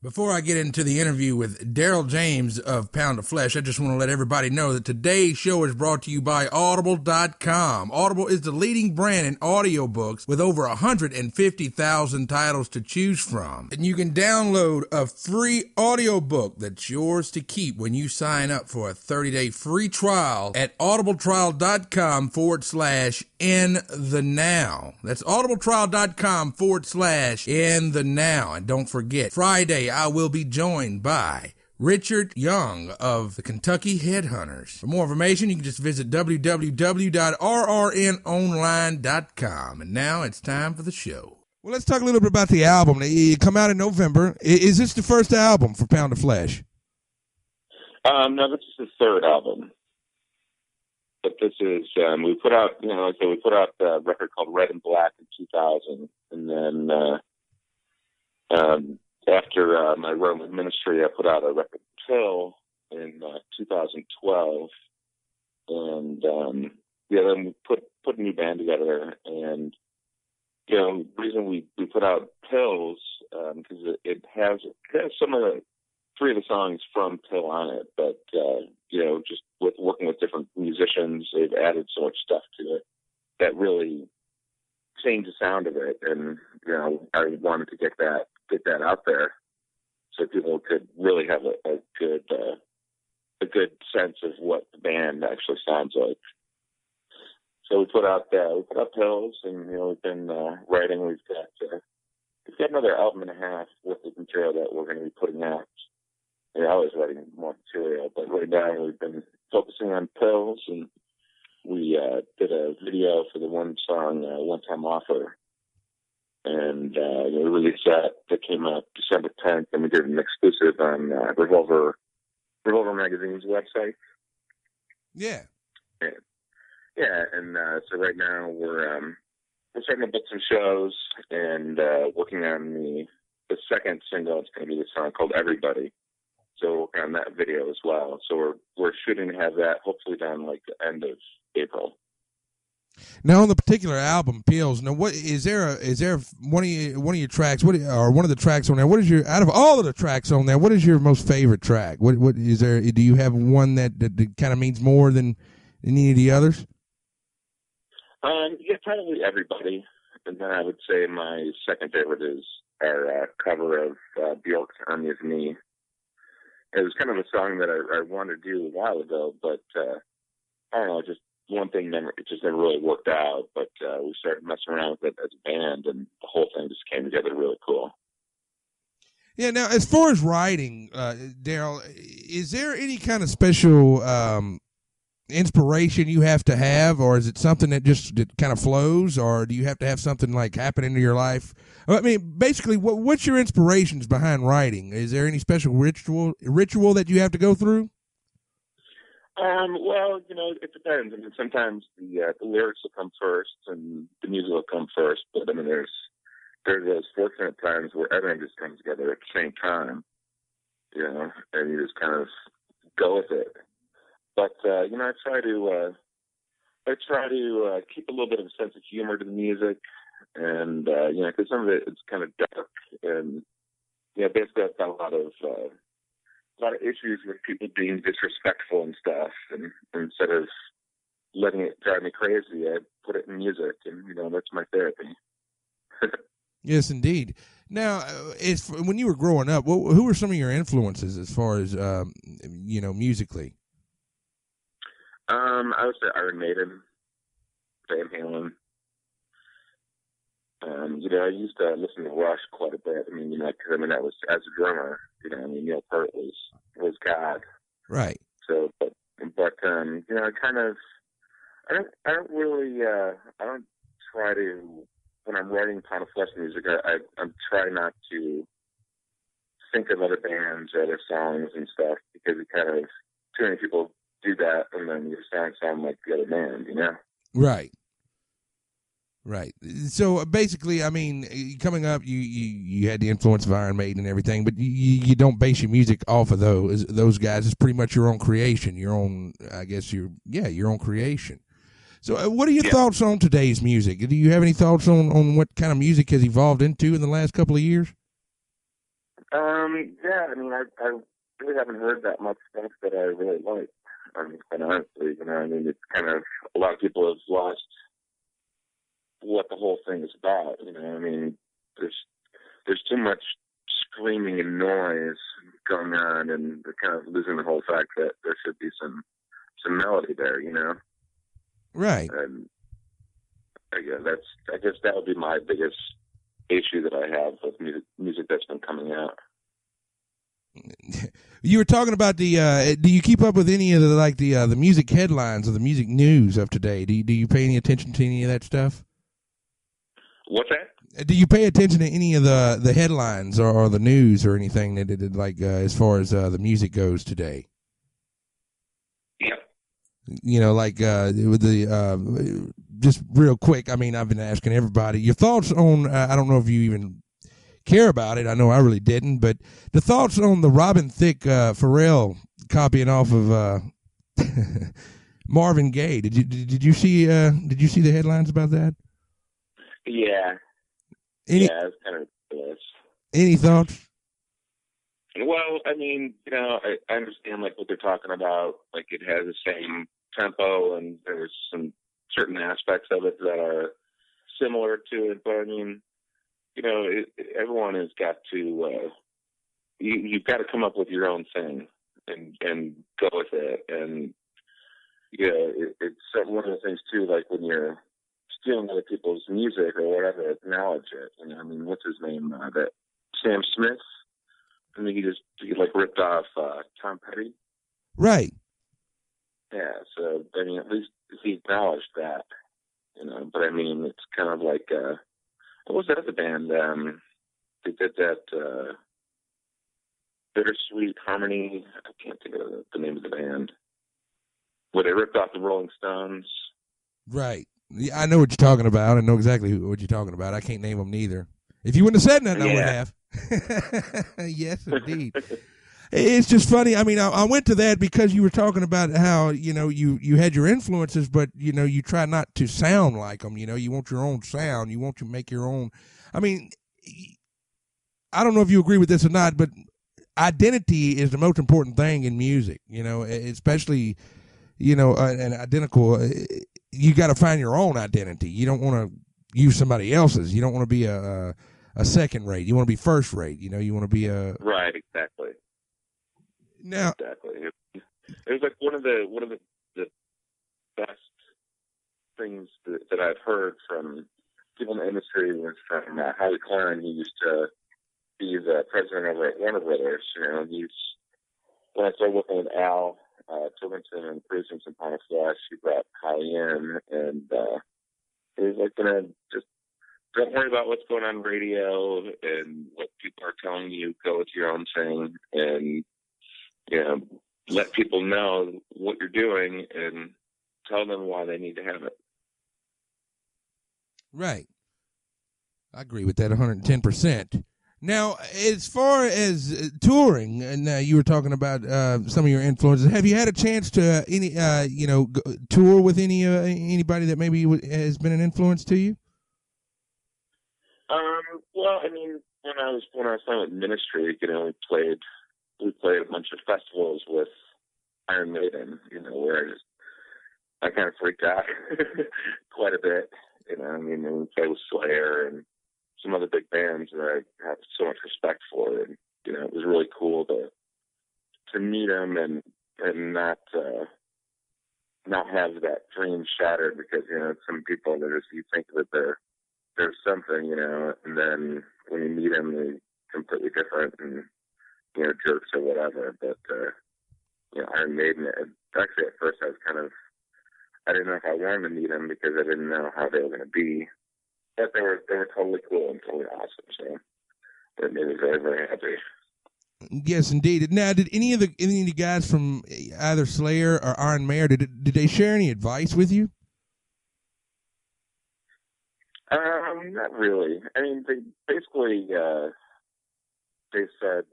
Before I get into the interview with Darrell James of Pound of Flesh, I just want to let everybody know that today's show is brought to you by Audible.com. Audible is the leading brand in audiobooks with over 150,000 titles to choose from. And you can download a free audiobook that's yours to keep when you sign up for a 30-day free trial at audibletrial.com/InTheNow. That's audibletrial.com/InTheNow. And don't forget, Friday, I will be joined by Richard Young of the Kentucky Headhunters. For more information, you can just visit www.rrnonline.com. And now it's time for the show. Well, let's talk a little bit about the album. It come out in November. Is this the first album for Pound of Flesh? No, this is the third album. But this is, we put out, we put out a record called Red and Black in 2000. And then, after my Roman ministry, I put out a record, Till, in 2012, and then we put a new band together. And the reason we put out Pills because it has some of the three of the songs from Till on it, but just with working with different musicians, they've added so much stuff to it that really changed the sound of it, and I wanted to get that out there so people could really have a good sense of what the band actually sounds like. So we put out Pills, and we've been writing. We've got another album and a half worth of material that we're going to be putting out. We're always writing more material, but right now we've been focusing on Pills, and we did a video for the one song, One Time Offer. And we released that came out December 10th, and we did an exclusive on Revolver Magazine's website. Yeah. And so right now we're starting to book some shows and working on the second single. It's going to be the song called Everybody. So we're working on that video as well. So we're shooting to have that hopefully done like the end of April. Now, on the particular album, Pills. Now, what is there one of your tracks? Or one of the tracks on there? What is your, out of all of the tracks on there, what is your most favorite track? What is there? Do you have one that kind of means more than any of the others? Yeah, probably Everybody, and then I would say my second favorite is our cover of Bjork's "Army of Me." It was kind of a song that I wanted to do a while ago, but I don't know, just one thing never really worked out, but we started messing around with it as a band, and the whole thing just came together really cool. Yeah, now, as far as writing, Darrell, is there any kind of special inspiration you have to have, or is it something that kind of flows, or do you have to have something like happen into your life? I mean, basically, what's your inspirations behind writing? Is there any special ritual that you have to go through? Well, it depends. I mean, sometimes the lyrics will come first and the music will come first, but I mean, there's those fortunate times where everything just comes together at the same time, and you just kind of go with it. But I try to keep a little bit of a sense of humor to the music, and because some of it is kind of dark, and basically I've got a lot of issues with people being disrespectful and stuff, and instead of letting it drive me crazy, I put it in music, and that's my therapy. Yes, indeed. Now, when you were growing up, who were some of your influences as far as musically? I would say Iron Maiden, Van Halen. I used to listen to Rush quite a bit. I mean, that was, as a drummer, Neil Peart was God. Right. So, but I don't try to, when I'm writing Pound of Flesh music, I'm trying not to think of other bands or other songs and stuff, because it kind of, too many people do that, and then your songs sound like the other band, Right. So basically, I mean, coming up, you had the influence of Iron Maiden and everything, but you don't base your music off of those guys. It's pretty much your own creation, your own creation. So what are your thoughts on today's music? Do you have any thoughts on what kind of music has evolved into in the last couple of years? Yeah, I mean, I really haven't heard that much stuff that I really like. I mean, quite honestly, I mean, it's kind of, a lot of people have lost what the whole thing is about, I mean, there's too much screaming and noise going on, and they're kind of losing the whole fact that there should be some melody there, Right. And I guess that would be my biggest issue that I have with music that's been coming out. You were talking about the. Do you keep up with any of the music headlines or the music news of today? Do you pay any attention to any of that stuff? What's that? Do you pay attention to any of the headlines or the news or anything that as far as the music goes today? Yep. With the just real quick. I mean, I've been asking everybody your thoughts on. I don't know if you even care about it. I know I really didn't, but the thoughts on the Robin Thicke Pharrell copying off of Marvin Gaye. Did you see the headlines about that? Yeah. It's kind of ridiculous. Any thoughts? Well, I mean, I understand like what they're talking about. Like it has the same tempo, and there's some certain aspects of it that are similar to it. But I mean, everyone has got to. You've got to come up with your own thing and go with it. And it's one of the things too. Like when you're stealing other people's music or whatever, acknowledge it. I mean, what's his name? That Sam Smith. I mean, he ripped off Tom Petty. Right. Yeah. So I mean, at least he acknowledged that. But I mean, it's kind of like what was that other band? They did that Bittersweet Harmony. I can't think of the name of the band. Where they ripped off the Rolling Stones. Right. Yeah, I know what you're talking about. I know exactly what you're talking about. I can't name them neither. If you wouldn't have said nothing, I would have. Yes, indeed. It's just funny. I mean, I went to that because you were talking about how, you had your influences, but, you try not to sound like them. You want your own sound. You want to make your own. I mean, I don't know if you agree with this or not, but identity is the most important thing in music, especially, an identical. You got to find your own identity. You don't want to use somebody else's. You don't want to be a second rate. You want to be first rate. You want to be a right. Exactly. Now, exactly. It was like one of the best things that I've heard from people in the industry was from Howie Klein. He used to be the president over at Warner Brothers. When I started working with Al Turlington and producing some Pound of Flesh, he brought Howie in, and he was like, just don't worry about what's going on radio and what people are telling you. Go with your own thing, and let people know what you're doing and tell them why they need to have it. Right. I agree with that 110%. Now, as far as touring, and you were talking about some of your influences, have you had a chance to tour with anybody that maybe has been an influence to you? Well, I mean, when I was playing with Ministry, we played a bunch of festivals with Iron Maiden, where I kind of freaked out quite a bit. And we played with Slayer and some other big bands that I have so much respect for, and it was really cool to meet them and not have that dream shattered, because some people that you think that they're something, and then when you meet them, they're completely different and jerks or whatever. But Iron Maiden, actually at first I didn't know if I wanted to meet them because I didn't know how they were going to be. But they were totally cool and totally awesome. So that made me very, very happy. Yes, indeed. Now, did any of the guys from either Slayer or Iron Maiden, did they share any advice with you? Not really. I mean, they basically they said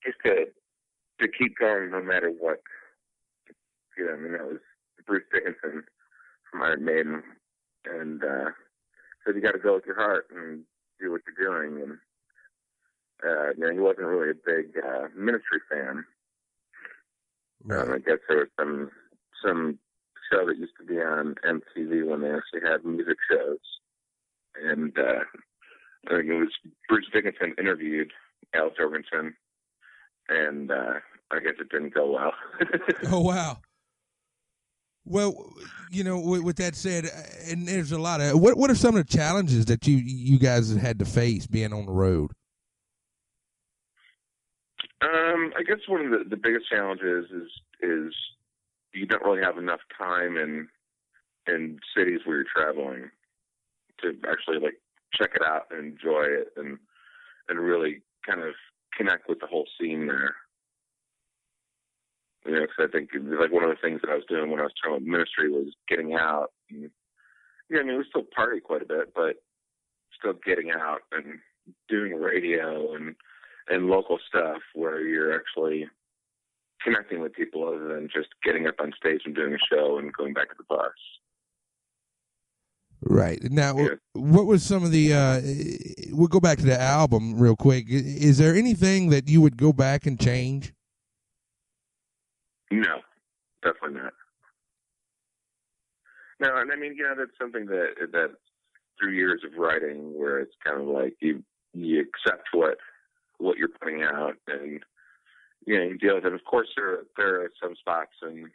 just to keep going no matter what. I mean, that was Bruce Dickinson from Iron Maiden, and said you got to go with your heart and do what you're doing. And he wasn't really a big ministry fan. Right. I guess there was some show that used to be on MTV when they actually had music shows, and I think it was Bruce Dickinson interviewed Al Jorgensen, and I guess it didn't go well. Oh, wow. Well, with that said, and there's a lot of what are some of the challenges that you guys had to face being on the road? I guess one of the biggest challenges is you don't really have enough time in cities where you're traveling to actually like check it out and enjoy it and really kind of connect with the whole scene there. Because I think like one of the things that I was doing when I was trying with ministry was getting out. And, we still party quite a bit, but still getting out and doing radio and local stuff where you're actually connecting with people other than just getting up on stage and doing a show and going back to the bus. Right. Now, What was some of the, we'll go back to the album real quick. Is there anything that you would go back and change? No, definitely not. No, and I mean, that's something that through years of writing where it's kind of like you accept what you're putting out and, you deal with it. Of course, there are some spots in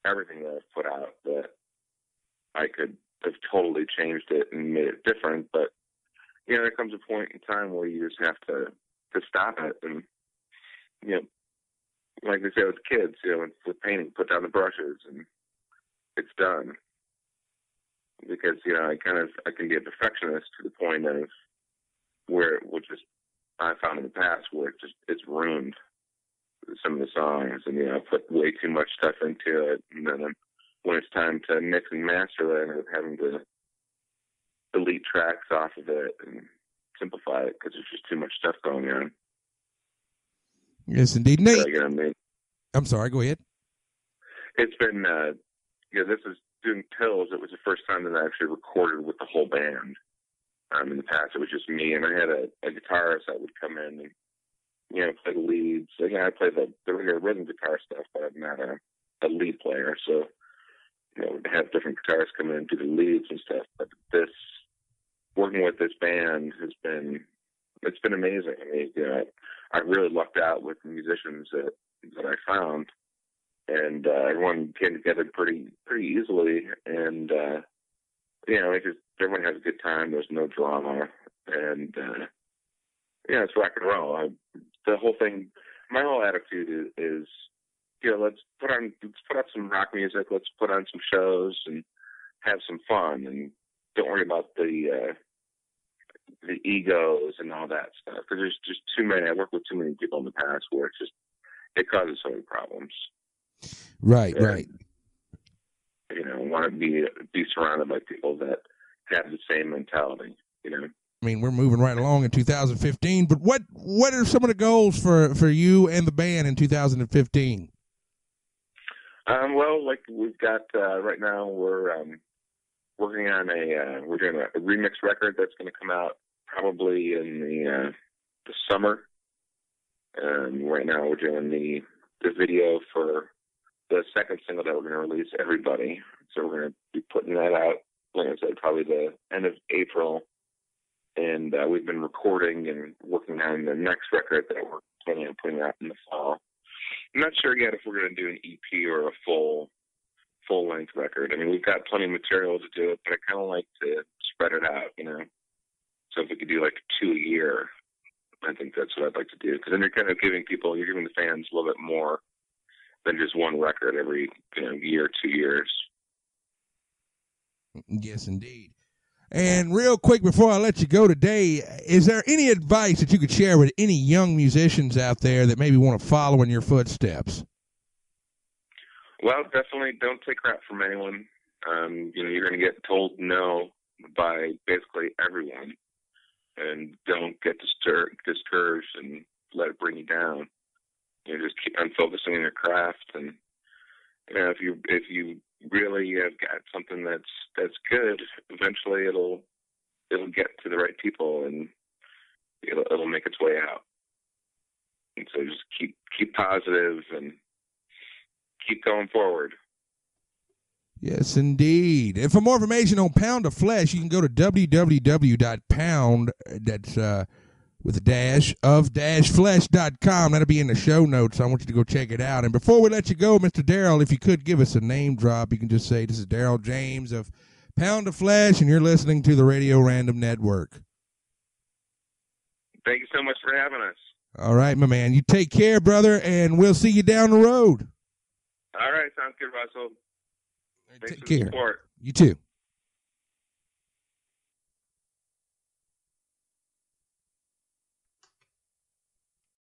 everything that I've put out that I could have totally changed it and made it different, but, there comes a point in time where you just have to stop it and, like they say with kids, with painting, put down the brushes and it's done. Because, I can be a perfectionist to the point of which is I found in the past where it's ruined some of the songs and, I put way too much stuff into it. And then when it's time to mix and master it, I end up having to delete tracks off of it and simplify it because there's just too much stuff going on. Yes, indeed. Nate, I mean, I'm sorry, go ahead. It's been, this is doing Pills. It was the first time that I actually recorded with the whole band. In the past, it was just me, and I had a guitarist that would come in and, play the leads. So, I play the regular rhythm guitar stuff, but I'm not a lead player. So, we'd have different guitarists come in and do the leads and stuff. But working with this band it's been amazing. I mean, I really lucked out with the musicians that I found, and everyone came together pretty easily, and everyone has a good time. There's no drama, and it's rock and roll. The whole thing, my whole attitude is let's put out some rock music. Let's put on some shows and have some fun, and don't worry about the egos and all that stuff. Because there's just too many. I worked with too many people in the past where it causes so many problems. Right, and, right. Want to be surrounded by people that have the same mentality. I mean, we're moving right along in 2015, but what are some of the goals for you and the band in 2015? Well, like we've got right now, we're working on we're doing a remix record that's going to come out probably in the summer. Right now, we're doing the video for the second single that we're going to release, Everybody. So we're going to be putting that out, like I said, probably the end of April. And we've been recording and working on the next record that we're planning on putting out in the fall. I'm not sure yet if we're going to do an EP or a full-length record. I mean, we've got plenty of material to do it, but I kind of like to spread it out, So if we could do like 2 a year, I think that's what I'd like to do. Because then you're kind of giving the fans a little bit more than just one record every year, 2 years. Yes, indeed. And real quick before I let you go today, is there any advice that you could share with any young musicians out there that maybe want to follow in your footsteps? Well, definitely don't take crap from anyone. You're going to get told no by basically everyone, and don't get discouraged and let it bring you down. Just keep on focusing on your craft, and if you really have got something that's good, eventually it'll get to the right people, and it'll make its way out. And so just keep positive and keep going forward. Yes, indeed. And for more information on Pound of Flesh, you can go to www.pound, that's with a dash, of flesh.com. That'll be in the show notes. I want you to go check it out. And before we let you go, Mr. Darrell, if you could give us a name drop, you can just say, this is Darrell James of Pound of Flesh, and you're listening to the Radio Random Network. Thank you so much for having us. All right, my man. You take care, brother, and we'll see you down the road. All right. Sounds good, Russell. Take care. Support. You too.